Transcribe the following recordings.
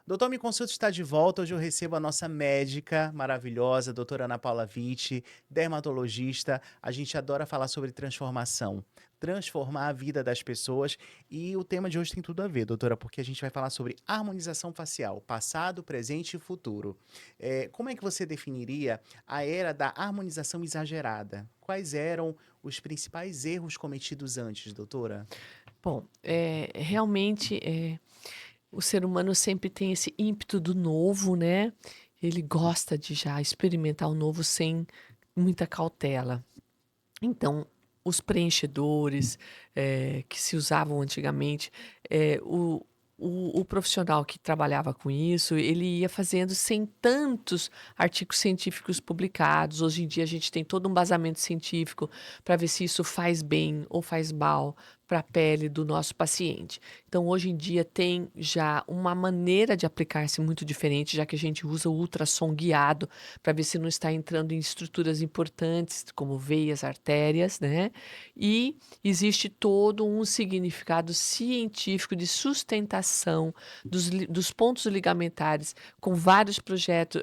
Doutor Me Consulta está de volta. Hoje eu recebo a nossa médica maravilhosa, doutora Ana Paula Vitti, dermatologista. A gente adora falar sobre transformação, transformar a vida das pessoas. E o tema de hoje tem tudo a ver, doutora, porque a gente vai falar sobre harmonização facial, passado, presente e futuro. Como é que você definiria a era da harmonização exagerada? Quais eram os principais erros cometidos antes, doutora? Bom, realmente, o ser humano sempre tem esse ímpeto do novo, né, ele gosta de já experimentar o novo sem muita cautela. Então, os preenchedores, que se usavam antigamente, o profissional que trabalhava com isso, ele ia fazendo sem tantos artigos científicos publicados. Hoje em dia a gente tem todo um embasamento científico para ver se isso faz bem ou faz mal para a pele do nosso paciente. Então, hoje em dia tem já uma maneira de aplicar-se muito diferente, já que a gente usa o ultrassom guiado para ver se não está entrando em estruturas importantes, como veias, artérias, né? E existe todo um significado científico de sustentação dos pontos ligamentares, com vários projetos,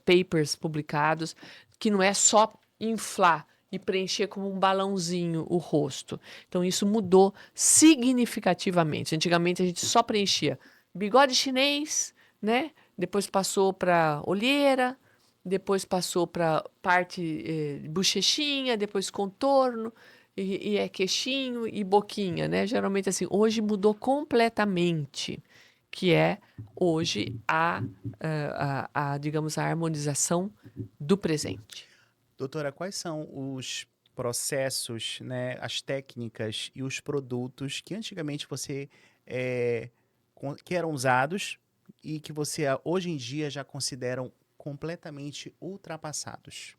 papers publicados, que não é só inflar e preencher como um balãozinho o rosto. Então, isso mudou significativamente. Antigamente, a gente só preenchia bigode chinês, né? Depois passou para olheira, depois passou para parte bochechinha, depois contorno, e queixinho e boquinha, né? Geralmente assim, hoje mudou completamente, que é hoje digamos, a harmonização do presente. Doutora, quais são os processos, né, as técnicas e os produtos que antigamente você que eram usados e que você hoje em dia já consideram completamente ultrapassados?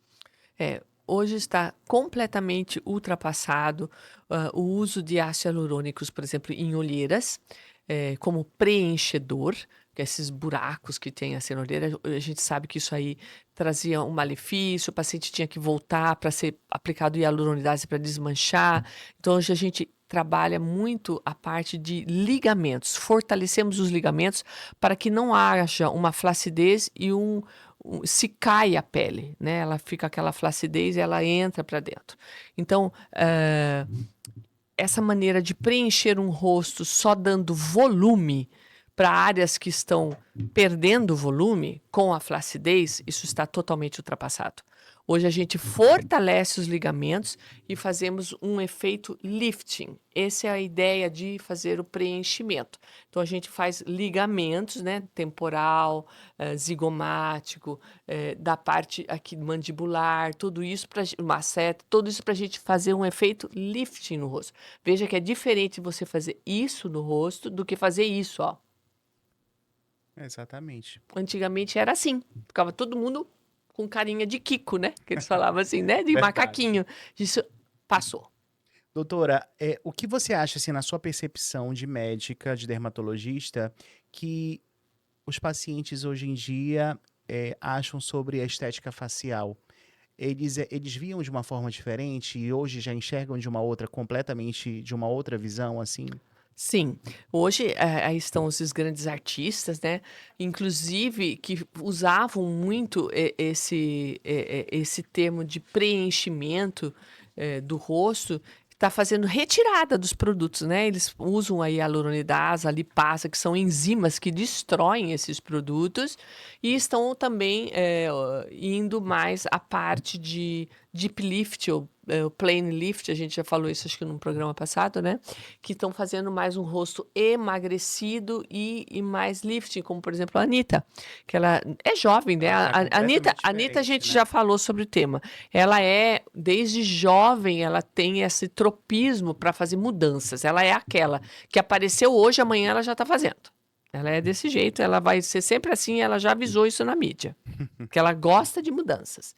Hoje está completamente ultrapassado o uso de ácidos hialurônicos, por exemplo, em olheiras, como preenchedor, que é esses buracos que tem assim na olheira. A gente sabe que isso aí trazia um malefício, o paciente tinha que voltar para ser aplicado hialuronidase para desmanchar. Então, hoje a gente trabalha muito a parte de ligamentos, fortalecemos os ligamentos para que não haja uma flacidez e se cai a pele, né? Ela fica aquela flacidez e ela entra para dentro. Então, essa maneira de preencher um rosto só dando volume para áreas que estão perdendo volume com a flacidez, isso está totalmente ultrapassado. Hoje a gente fortalece os ligamentos e fazemos um efeito lifting. Essa é a ideia de fazer o preenchimento. Então a gente faz ligamentos, né, temporal, zigomático, da parte aqui mandibular, tudo isso para maceta, tudo isso para a gente fazer um efeito lifting no rosto. Veja que é diferente você fazer isso no rosto do que fazer isso, ó. Exatamente. Antigamente era assim, ficava todo mundo com carinha de Kiko, né? Que eles falavam assim, né? De Verdade. macaquinho. Isso passou. Doutora, o que você acha, assim, na sua percepção de médica, de dermatologista, que os pacientes hoje em dia acham sobre a estética facial? Eles viam de uma forma diferente e hoje já enxergam de uma outra, completamente, de uma outra visão, assim? Sim, hoje aí estão esses grandes artistas, né? Inclusive que usavam muito esse termo de preenchimento do rosto, está fazendo retirada dos produtos, né? Eles usam aí a hialuronidase, a lipase, que são enzimas que destroem esses produtos, e estão também indo mais à parte de deep lift ou o plane lift, a gente já falou isso acho que num programa passado, né? Que estão fazendo mais um rosto emagrecido e mais lifting, como por exemplo a Anitta, que ela é jovem, né? Ela tá Anitta, completamente Anitta a diferente, gente né? já falou sobre o tema. Ela desde jovem, ela tem esse tropismo para fazer mudanças. Ela é aquela que apareceu hoje, amanhã ela já está fazendo. Ela é desse jeito, ela vai ser sempre assim, ela já avisou isso na mídia, que ela gosta de mudanças.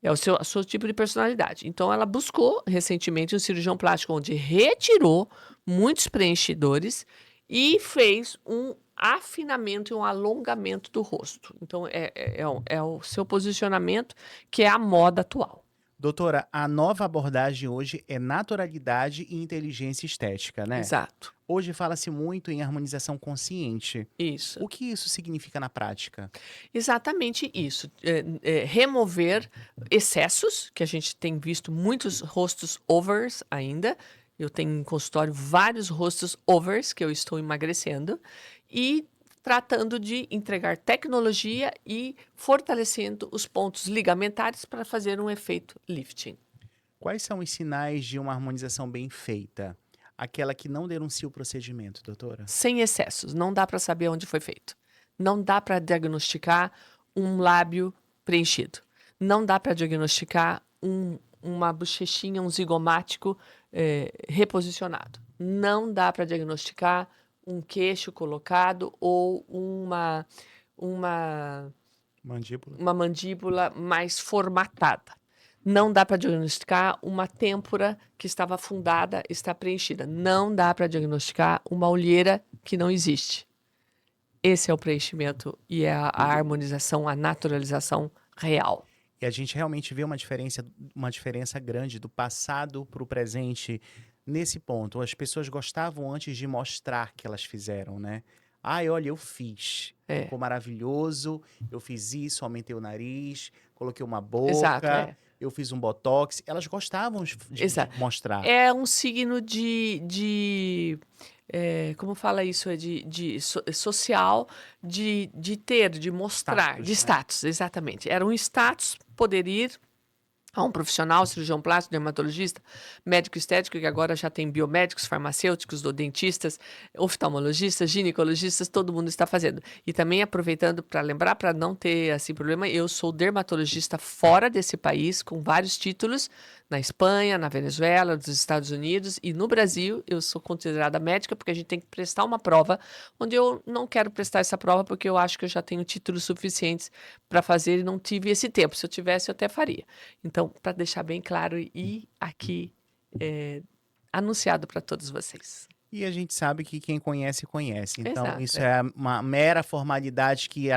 É o seu tipo de personalidade. Então, ela buscou recentemente um cirurgião plástico onde retirou muitos preenchidores e fez um afinamento e um alongamento do rosto. Então, é o seu posicionamento que é a moda atual. Doutora, a nova abordagem hoje é naturalidade e inteligência estética, né? Exato, Hoje fala-se muito em harmonização consciente. isso. O que isso significa na prática? Exatamente isso. Remover excessos, que a gente tem visto muitos rostos overs ainda. Eu tenho em consultório vários rostos overs que eu estou emagrecendo e tratando de entregar tecnologia e fortalecendo os pontos ligamentares para fazer um efeito lifting. Quais são os sinais de uma harmonização bem feita? Aquela que não denuncia o procedimento, doutora? Sem excessos, não dá para saber onde foi feito. Não dá para diagnosticar um lábio preenchido. Não dá para diagnosticar uma bochechinha, um zigomático reposicionado. Não dá para diagnosticar um queixo colocado ou uma, Mandíbula? uma mandíbula mais formatada. Não dá para diagnosticar uma têmpora que estava afundada, está preenchida. Não dá para diagnosticar uma olheira que não existe. Esse é o preenchimento e é a harmonização, a naturalização real. E a gente realmente vê uma diferença grande do passado para o presente nesse ponto. As pessoas gostavam antes de mostrar que elas fizeram, né? Ai, olha, eu fiz. É, Ficou maravilhoso. Eu fiz isso, aumentei o nariz, coloquei uma exato, boca, eu fiz um botox. Elas gostavam de exato. mostrar. É um signo como fala isso? Social, de ter, de mostrar, Status, de né? status, exatamente. Era um status poder ir a um profissional, cirurgião plástico, dermatologista, médico estético, que agora já tem biomédicos, farmacêuticos, dentistas, oftalmologistas, ginecologistas, todo mundo está fazendo. E também aproveitando para lembrar, para não ter assim problema, eu sou dermatologista fora desse país, com vários títulos, na Espanha, na Venezuela, nos Estados Unidos e no Brasil. Eu sou considerada médica porque a gente tem que prestar uma prova, onde eu não quero prestar essa prova porque eu acho que eu já tenho títulos suficientes para fazer e não tive esse tempo. Se eu tivesse, eu até faria. Então, para deixar bem claro e aqui anunciado para todos vocês. E a gente sabe que quem conhece, conhece. Então, Exato. isso é uma mera formalidade que é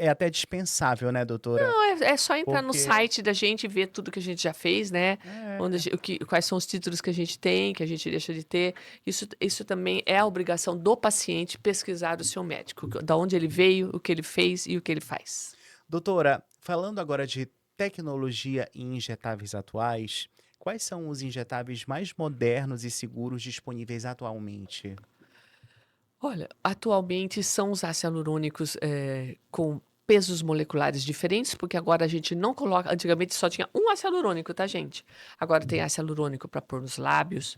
até dispensável, né, doutora? Não, é só entrar no Porque site da gente e ver tudo que a gente já fez, né? é, Quais são os títulos que a gente tem, que a gente deixa de ter. Isso também é a obrigação do paciente pesquisar o seu médico, da onde ele veio, o que ele fez e o que ele faz. doutora, falando agora de tecnologia e injetáveis atuais, quais são os injetáveis mais modernos e seguros disponíveis atualmente? Olha, atualmente são os ácidos hialurônicos com pesos moleculares diferentes, porque agora a gente não coloca. Antigamente só tinha um ácido hialurônico, tá, gente? Agora tem ácido hialurônico para pôr nos lábios,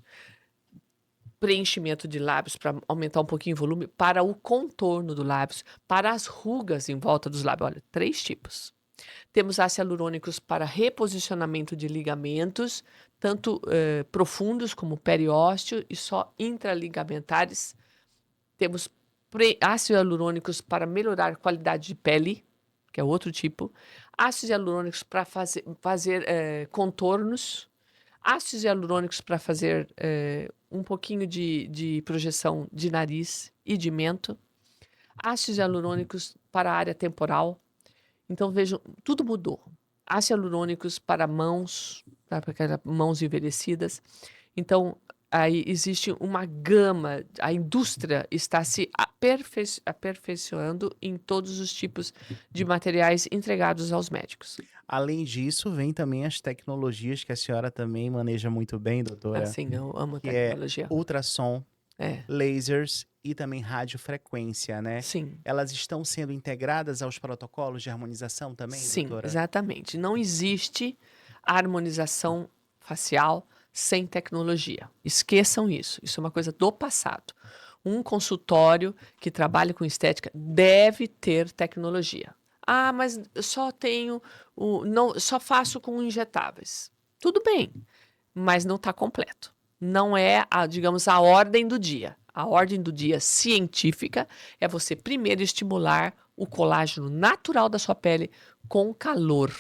preenchimento de lábios para aumentar um pouquinho o volume, para o contorno do lábios, para as rugas em volta dos lábios. Olha, 3 tipos. Temos ácidos hialurônicos para reposicionamento de ligamentos, tanto profundos como periósteo e só intraligamentares. Temos ácidos hialurônicos para melhorar a qualidade de pele, que é outro tipo. Ácidos hialurônicos para fazer contornos. Ácidos hialurônicos para fazer um pouquinho de projeção de nariz e de mento. Ácidos hialurônicos para a área temporal. Então, vejam, tudo mudou. Ácidos hialurônicos para mãos, para aquelas mãos envelhecidas. Então, aí existe uma gama, a indústria está se aperfeiçoando em todos os tipos de materiais entregados aos médicos. Além disso, vem também as tecnologias que a senhora também maneja muito bem, doutora, Assim, eu amo que é tecnologia. ultrassom, É, lasers e também radiofrequência, né? sim, Elas estão sendo integradas aos protocolos de harmonização também, sim, doutora? exatamente. Não existe harmonização facial sem tecnologia. Esqueçam isso. Isso é uma coisa do passado. Um consultório que trabalha com estética deve ter tecnologia. Ah, mas eu só tenho não, só faço com injetáveis. Tudo bem, mas não está completo. Não é, digamos, a ordem do dia. A ordem do dia científica é você primeiro estimular o colágeno natural da sua pele com calor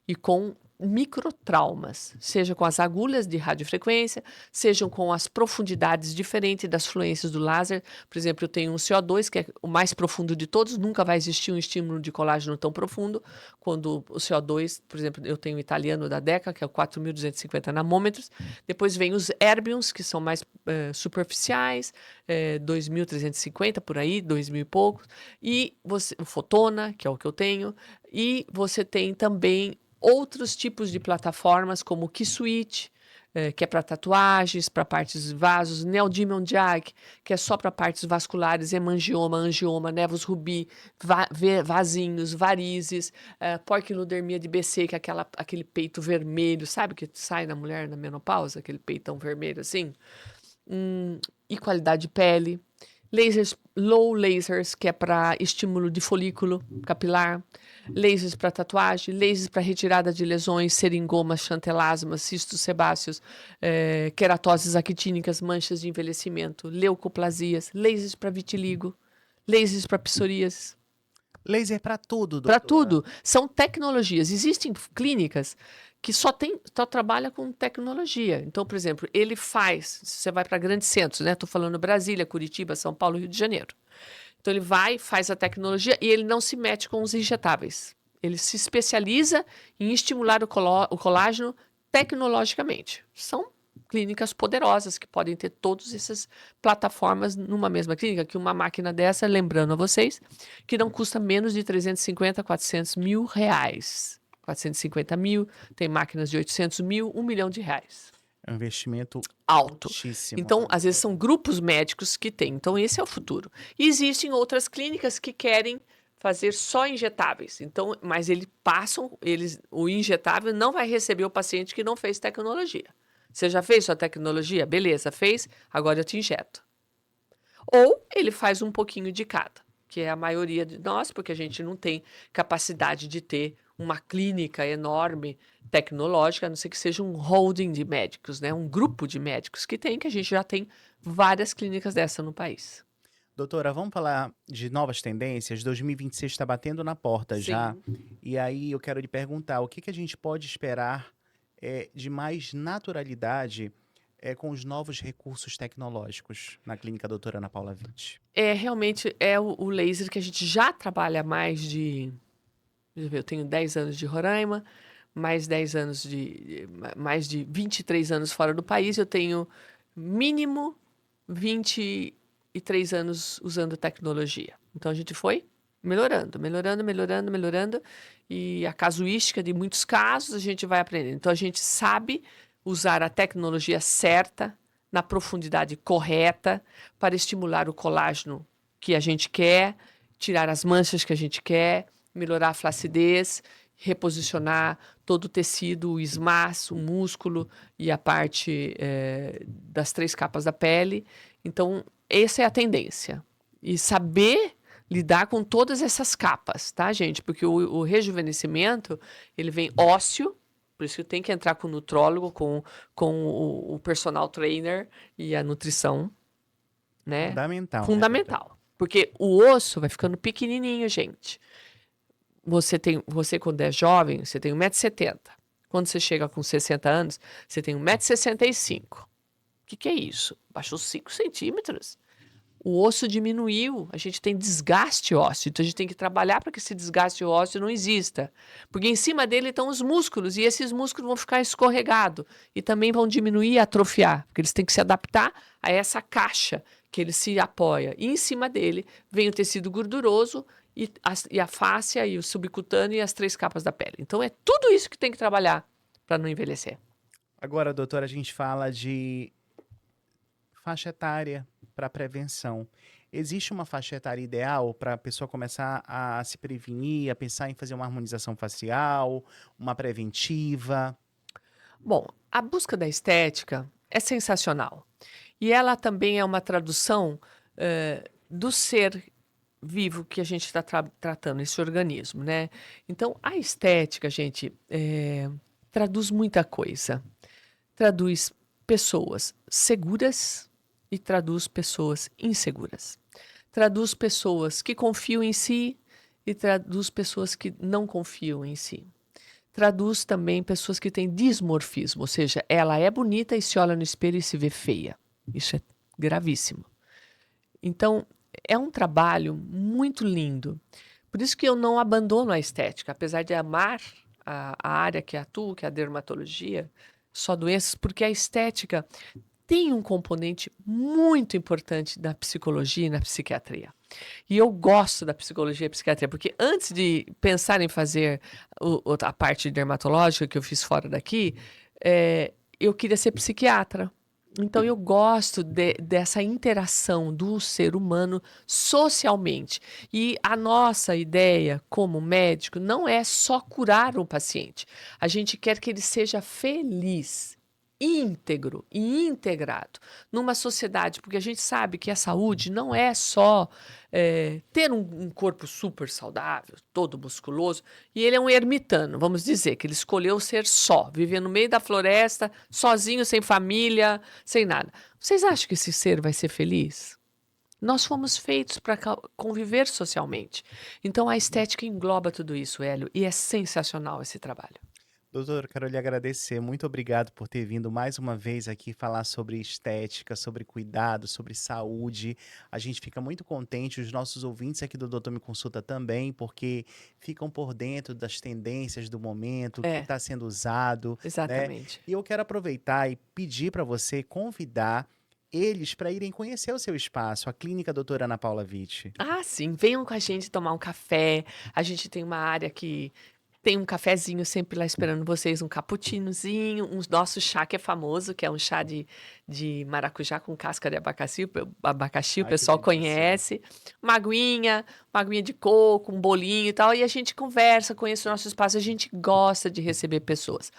e com microtraumas, seja com as agulhas de radiofrequência, sejam com as profundidades diferentes das fluências do laser. Por exemplo, eu tenho um CO2, que é o mais profundo de todos, nunca vai existir um estímulo de colágeno tão profundo, quando o CO2, por exemplo, eu tenho o italiano da DECA, que é o 4.250 nanômetros, depois vem os erbiums, que são mais superficiais, 2.350 por aí, 2.000 e poucos, e o fotona, que é o que eu tenho, e você tem também outros tipos de plataformas, como o Key-Switch, que é para tatuagens, para partes vasos, Neodymium Jack, que é só para partes vasculares, hemangioma, angioma, nevus rubi, vasinhos, varizes, porquilodermia de BC, que é aquele peito vermelho, sabe que sai na mulher na menopausa, aquele peitão vermelho assim? E qualidade de pele. Lasers, low lasers, que é para estímulo de folículo capilar. Lasers para tatuagem, lasers para retirada de lesões, seringomas, chantelasmas, cistos sebáceos, queratoses actínicas, manchas de envelhecimento, leucoplasias, lasers para vitiligo, lasers para psoríase. Laser para tudo, Para doutora. tudo. São tecnologias. Existem clínicas que só trabalha com tecnologia. Então, por exemplo, ele faz, você vai para grandes centros, né? Estou falando Brasília, Curitiba, São Paulo, Rio de Janeiro. Então, ele vai, faz a tecnologia e ele não se mete com os injetáveis. Ele se especializa em estimular o colágeno tecnologicamente. São clínicas poderosas que podem ter todas essas plataformas numa mesma clínica, que uma máquina dessa, lembrando a vocês, que não custa menos de 350, 400 mil reais. 450 mil, tem máquinas de 800 mil, 1 milhão de reais. É um investimento Alto. altíssimo. Então, às vezes, são grupos médicos que têm. Então, esse é o futuro. E existem outras clínicas que querem fazer só injetáveis. Então, mas o injetável não vai receber o paciente que não fez tecnologia. Você já fez sua tecnologia? Beleza, fez, agora eu te injeto. Ou ele faz um pouquinho de cada, que é a maioria de nós, porque a gente não tem capacidade de ter uma clínica enorme tecnológica, a não ser que seja um holding de médicos, né? Um grupo de médicos que a gente já tem várias clínicas dessa no país. Doutora, vamos falar de novas tendências? 2026 está batendo na porta já. Sim. E aí eu quero lhe perguntar, o que que a gente pode esperar de mais naturalidade com os novos recursos tecnológicos na clínica doutora Ana Paula Witt? Realmente é o laser que a gente já trabalha mais de... Deixa eu ver, eu tenho 10 anos de Roraima, mais 10 anos mais de 23 anos fora do país, eu tenho mínimo 23 anos usando tecnologia. Então a gente foi melhorando, melhorando, melhorando, melhorando, e a casuística de muitos casos a gente vai aprendendo. Então a gente sabe usar a tecnologia certa, na profundidade correta, para estimular o colágeno que a gente quer, tirar as manchas que a gente quer, melhorar a flacidez, reposicionar todo o tecido, o esmaço, o músculo e a parte das 3 capas da pele. Então, essa é a tendência. E saber lidar com todas essas capas, tá, gente? Porque o rejuvenescimento, ele vem ósseo, por isso que tem que entrar com o nutrólogo, com o personal trainer e a nutrição, né? Fundamental, né, doutora? Fundamental. Porque o osso vai ficando pequenininho, gente. Você quando é jovem, você tem 1,70 m. Quando você chega com 60 anos, você tem 1,65 m. O que é isso? Baixou 5 centímetros. O osso diminuiu, a gente tem desgaste ósseo, então a gente tem que trabalhar para que esse desgaste ósseo não exista. Porque em cima dele estão os músculos, e esses músculos vão ficar escorregados e também vão diminuir e atrofiar, porque eles têm que se adaptar a essa caixa que ele se apoia. E em cima dele vem o tecido gorduroso e a fáscia e o subcutâneo e as 3 capas da pele. Então é tudo isso que tem que trabalhar para não envelhecer. Agora, doutora, a gente fala de faixa etária para prevenção. Existe uma faixa etária ideal para a pessoa começar a se prevenir, a pensar em fazer uma harmonização facial, uma preventiva? Bom, a busca da estética é sensacional. E ela também é uma tradução do ser vivo que a gente está tratando, esse organismo, né? Então, a estética, gente, traduz muita coisa. Traduz pessoas seguras e traduz pessoas inseguras. Traduz pessoas que confiam em si e traduz pessoas que não confiam em si. traduz também pessoas que têm dismorfismo, ou seja, ela é bonita e se olha no espelho e se vê feia. Isso é gravíssimo. Então, é um trabalho muito lindo. Por isso que eu não abandono a estética, apesar de amar a área que atuo, que é a dermatologia, só doenças, porque a estética tem um componente muito importante na psicologia e na psiquiatria. E eu gosto da psicologia e psiquiatria, porque antes de pensar em fazer a parte dermatológica que eu fiz fora daqui, eu queria ser psiquiatra. Então eu gosto dessa interação do ser humano socialmente. E a nossa ideia como médico não é só curar o paciente. A gente quer que ele seja feliz, íntegro e integrado numa sociedade, porque a gente sabe que a saúde não é só ter um corpo super saudável, todo musculoso, e ele é um ermitano, vamos dizer, que ele escolheu ser só, viver no meio da floresta, sozinho, sem família, sem nada. Vocês acham que esse ser vai ser feliz? Nós fomos feitos para conviver socialmente. Então a estética engloba tudo isso, Hélio, e é sensacional esse trabalho. Doutor, quero lhe agradecer. Muito obrigado por ter vindo mais uma vez aqui falar sobre estética, sobre cuidado, sobre saúde. A gente fica muito contente, os nossos ouvintes aqui do Doutor Me Consulta também, porque ficam por dentro das tendências do momento, o que É, está sendo usado, né? exatamente. E eu quero aproveitar e pedir para você convidar eles para irem conhecer o seu espaço, a Clínica Doutora Ana Paula Vitti. Ah, sim, venham com a gente tomar um café. A gente tem uma área que tem um cafezinho sempre lá esperando vocês, um cappuccinozinho, um nosso chá que é famoso, que é um chá de maracujá com casca de abacaxi, o Ai, que pessoal delícia. conhece. Uma aguinha de coco, um bolinho e tal, e a gente conversa, conhece o nosso espaço, a gente gosta de receber pessoas.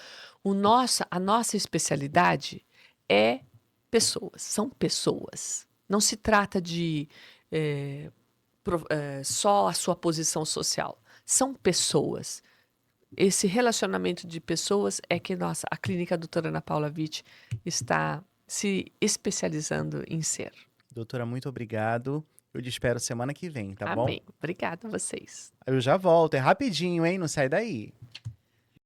A nossa especialidade é pessoas, são pessoas. Não se trata de eh, só a sua posição social. São pessoas. Esse relacionamento de pessoas é que a clínica doutora Ana Paula Vitti está se especializando em ser. Doutora, muito obrigado. Eu te espero semana que vem, tá bom? Amém. Obrigada a vocês. Eu já volto, é rapidinho, hein? Não sai daí.